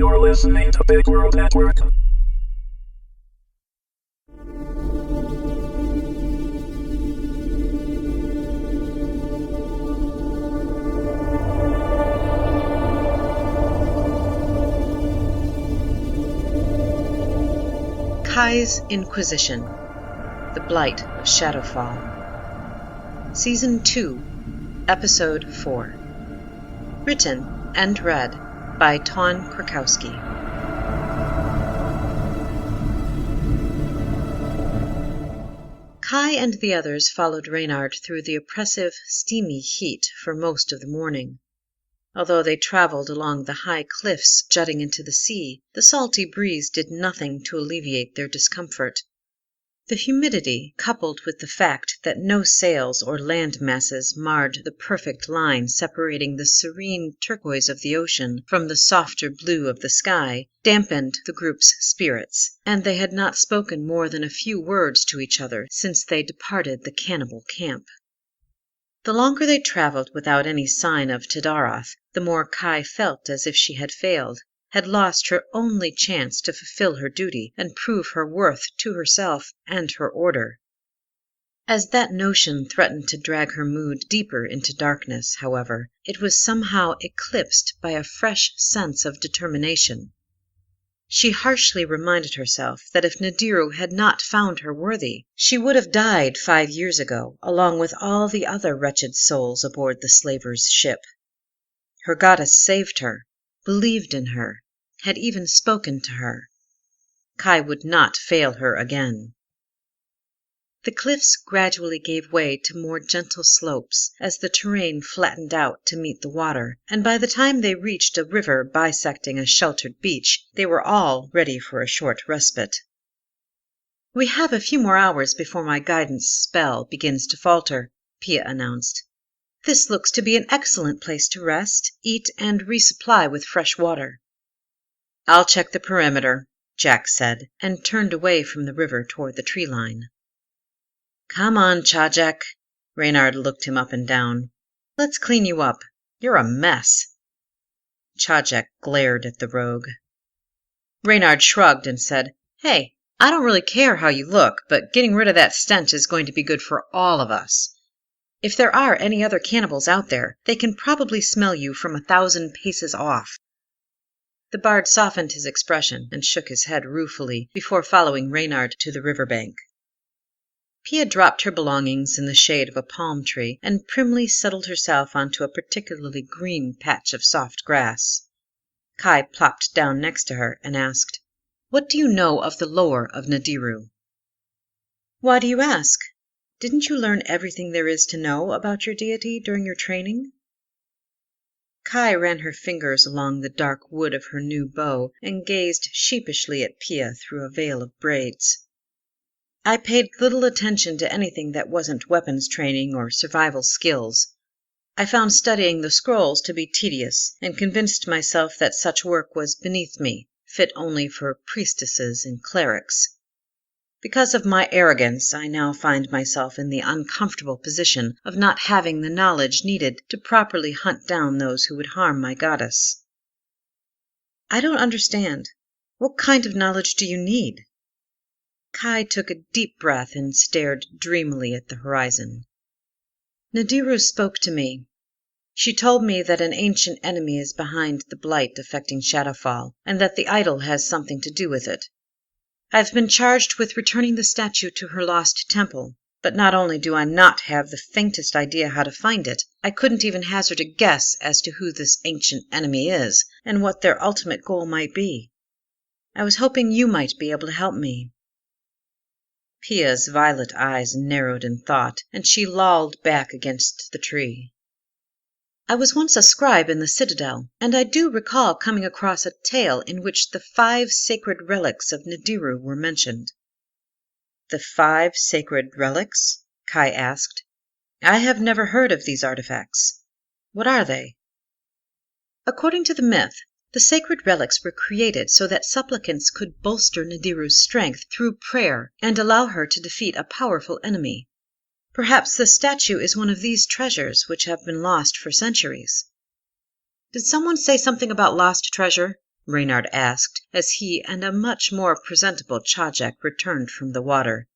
You're listening to Big World Network. Kai's Inquisition, The Blight of Shadowfall. Season 2, Episode 4. Written and read by Ton Krakowski. Kai and the others followed Reynard through the oppressive, steamy heat for most of the morning. Although they traveled along the high cliffs jutting into the sea, the salty breeze did nothing to alleviate their discomfort. The humidity, coupled with the fact that no sails or land masses marred the perfect line separating the serene turquoise of the ocean from the softer blue of the sky, dampened the group's spirits, and they had not spoken more than a few words to each other since they departed the cannibal camp. The longer they traveled without any sign of Tadaroth, the more Kai felt as if she had failed, had lost her only chance to fulfill her duty and prove her worth to herself and her order. As that notion threatened to drag her mood deeper into darkness, however, it was somehow eclipsed by a fresh sense of determination. She harshly reminded herself that if Naderu had not found her worthy, she would have died 5 years ago, along with all the other wretched souls aboard the slaver's ship. Her goddess saved her, believed in her, had even spoken to her. Kai would not fail her again. The cliffs gradually gave way to more gentle slopes as the terrain flattened out to meet the water, and by the time they reached a river bisecting a sheltered beach, they were all ready for a short respite. "We have a few more hours before my guidance spell begins to falter," Pia announced. "This looks to be an excellent place to rest, eat, and resupply with fresh water." "I'll check the perimeter," Jack said, and turned away from the river toward the tree line. "Come on, Chajek." Reynard looked him up and down. "Let's clean you up. You're a mess." Chajek glared at the rogue. Reynard shrugged and said, "Hey, I don't really care how you look, but getting rid of that stench is going to be good for all of us. If there are any other cannibals out there, they can probably smell you from 1,000 paces off." The bard softened his expression and shook his head ruefully before following Reynard to the riverbank. Pia dropped her belongings in the shade of a palm tree and primly settled herself onto a particularly green patch of soft grass. Kai plopped down next to her and asked, "What do you know of the lore of Naderu?" "Why do you ask? Didn't you learn everything there is to know about your deity during your training?" Kai ran her fingers along the dark wood of her new bow and gazed sheepishly at Pia through a veil of braids. "I paid little attention to anything that wasn't weapons training or survival skills. I found studying the scrolls to be tedious and convinced myself that such work was beneath me, fit only for priestesses and clerics. Because of my arrogance, I now find myself in the uncomfortable position of not having the knowledge needed to properly hunt down those who would harm my goddess." "I don't understand. What kind of knowledge do you need?" Kai took a deep breath and stared dreamily at the horizon. "Naderu spoke to me. She told me that an ancient enemy is behind the blight affecting Shadowfall, and that the idol has something to do with it. I've been charged with returning the statue to her lost temple, but not only do I not have the faintest idea how to find it, I couldn't even hazard a guess as to who this ancient enemy is, and what their ultimate goal might be. I was hoping you might be able to help me." Pia's violet eyes narrowed in thought, and she lolled back against the tree. "I was once a scribe in the citadel, and I do recall coming across a tale in which the 5 sacred relics of Naderu were mentioned." "The 5 sacred relics?" Kai asked. "I have never heard of these artifacts. What are they?" "According to the myth, the sacred relics were created so that supplicants could bolster Naderu's strength through prayer and allow her to defeat a powerful enemy. Perhaps the statue is one of these treasures which have been lost for centuries." "Did someone say something about lost treasure?" Reynard asked, as he and a much more presentable Chajek returned from the water.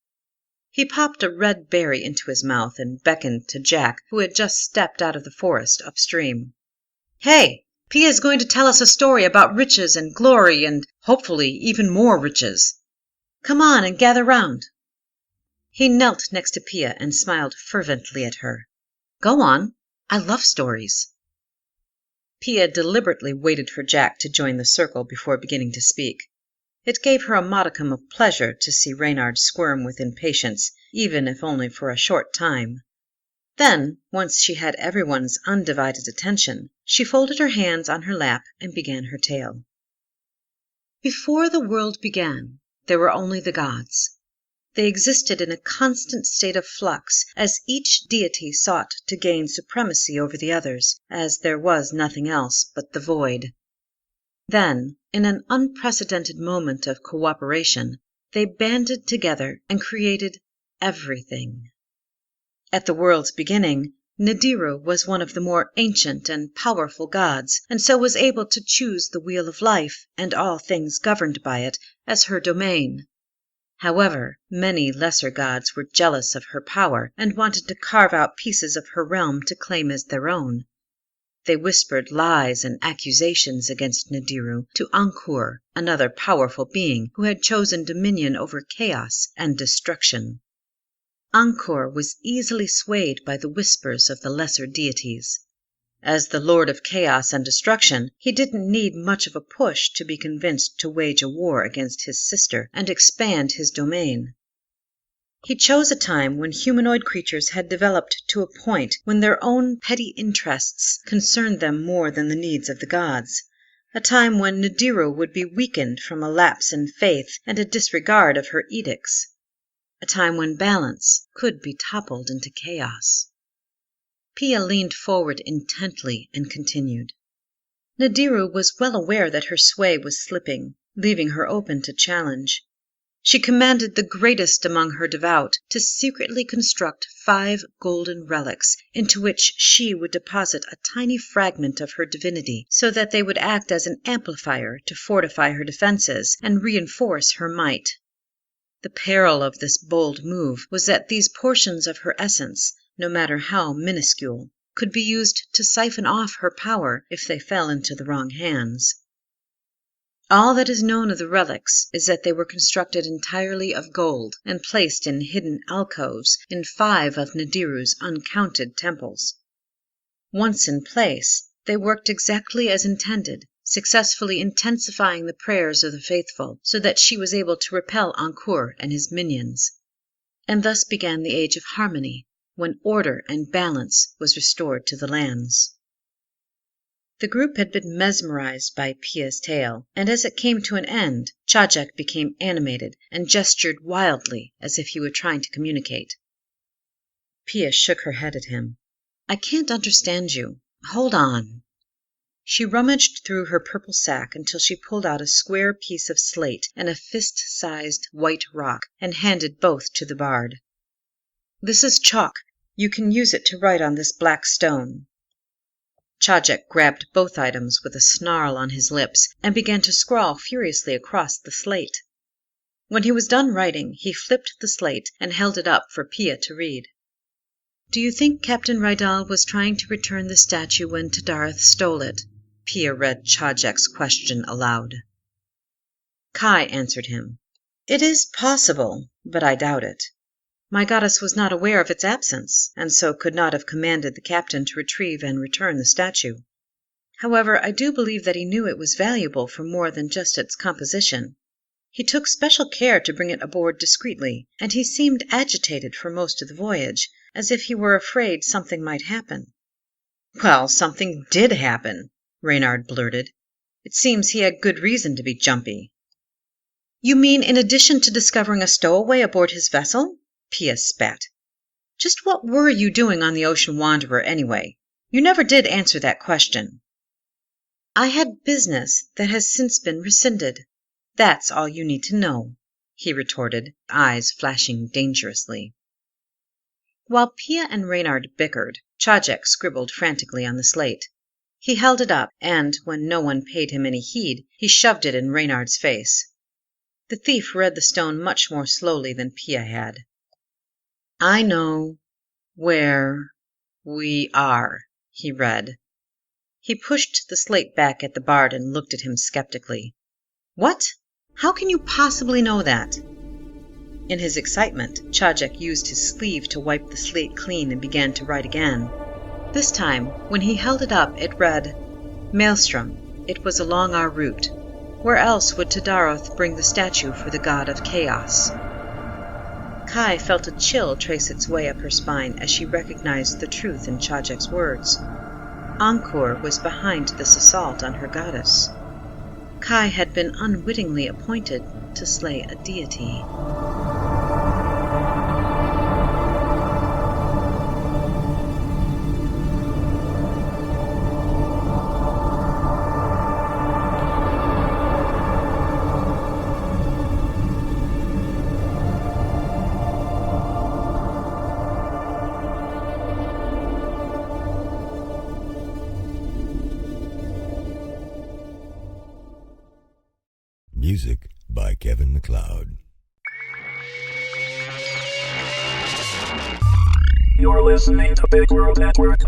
He popped a red berry into his mouth and beckoned to Jack, who had just stepped out of the forest upstream. "Hey, Pia's going to tell us a story about riches and glory and, hopefully, even more riches. Come on and gather round." He knelt next to Pia and smiled fervently at her. "Go on. I love stories." Pia deliberately waited for Jack to join the circle before beginning to speak. It gave her a modicum of pleasure to see Reynard squirm with impatience, even if only for a short time. Then, once she had everyone's undivided attention, she folded her hands on her lap and began her tale. Before the world began, there were only the gods. They existed in a constant state of flux, as each deity sought to gain supremacy over the others, as there was nothing else but the void. Then, in an unprecedented moment of cooperation, they banded together and created everything. At the world's beginning, Naderu was one of the more ancient and powerful gods, and so was able to choose the wheel of life and all things governed by it as her domain. However, many lesser gods were jealous of her power and wanted to carve out pieces of her realm to claim as their own. They whispered lies and accusations against Naderu to Ankur, another powerful being who had chosen dominion over chaos and destruction. Ankur was easily swayed by the whispers of the lesser deities. As the Lord of Chaos and Destruction, he didn't need much of a push to be convinced to wage a war against his sister and expand his domain. He chose a time when humanoid creatures had developed to a point when their own petty interests concerned them more than the needs of the gods, a time when Naderu would be weakened from a lapse in faith and a disregard of her edicts, a time when balance could be toppled into chaos. Pia leaned forward intently and continued. Naderu was well aware that her sway was slipping, leaving her open to challenge. She commanded the greatest among her devout to secretly construct 5 golden relics, into which she would deposit a tiny fragment of her divinity, so that they would act as an amplifier to fortify her defenses and reinforce her might. The peril of this bold move was that these portions of her essence, no matter how minuscule, could be used to siphon off her power if they fell into the wrong hands. All that is known of the relics is that they were constructed entirely of gold and placed in hidden alcoves in 5 of Naderu's uncounted temples. Once in place, they worked exactly as intended, successfully intensifying the prayers of the faithful so that she was able to repel Ankur and his minions. And thus began the age of harmony, when order and balance was restored to the lands. The group had been mesmerized by Pia's tale, and as it came to an end, Chajek became animated and gestured wildly as if he were trying to communicate. Pia shook her head at him. "I can't understand you. Hold on." She rummaged through her purple sack until she pulled out a square piece of slate and a fist-sized white rock, and handed both to the bard. "This is chalk. You can use it to write on this black stone." Chajek grabbed both items with a snarl on his lips and began to scrawl furiously across the slate. When he was done writing, he flipped the slate and held it up for Pia to read. "Do you think Captain Rydal was trying to return the statue when Tadareth stole it?" Pia read Chajek's question aloud. Kai answered him. "It is possible, but I doubt it. My goddess was not aware of its absence, and so could not have commanded the captain to retrieve and return the statue. However, I do believe that he knew it was valuable for more than just its composition. He took special care to bring it aboard discreetly, and he seemed agitated for most of the voyage, as if he were afraid something might happen." "Well, something did happen," Reynard blurted. "It seems he had good reason to be jumpy." "You mean in addition to discovering a stowaway aboard his vessel?" Pia spat. "Just what were you doing on the Ocean Wanderer, anyway? You never did answer that question." "I had business that has since been rescinded. That's all you need to know," he retorted, eyes flashing dangerously. While Pia and Reynard bickered, Chajek scribbled frantically on the slate. He held it up, and, when no one paid him any heed, he shoved it in Reynard's face. The thief read the stone much more slowly than Pia had. "I know where we are," he read. He pushed the slate back at the bard and looked at him skeptically. "What? How can you possibly know that?" In his excitement, Chajek used his sleeve to wipe the slate clean and began to write again. This time, when he held it up, it read, "Maelstrom. It was along our route. Where else would Tadaroth bring the statue for the god of chaos?" Kai felt a chill trace its way up her spine as she recognized the truth in Chajek's words. Ankur was behind this assault on her goddess. Kai had been unwittingly appointed to slay a deity. Music by Kevin MacLeod. You're listening to Big World Network.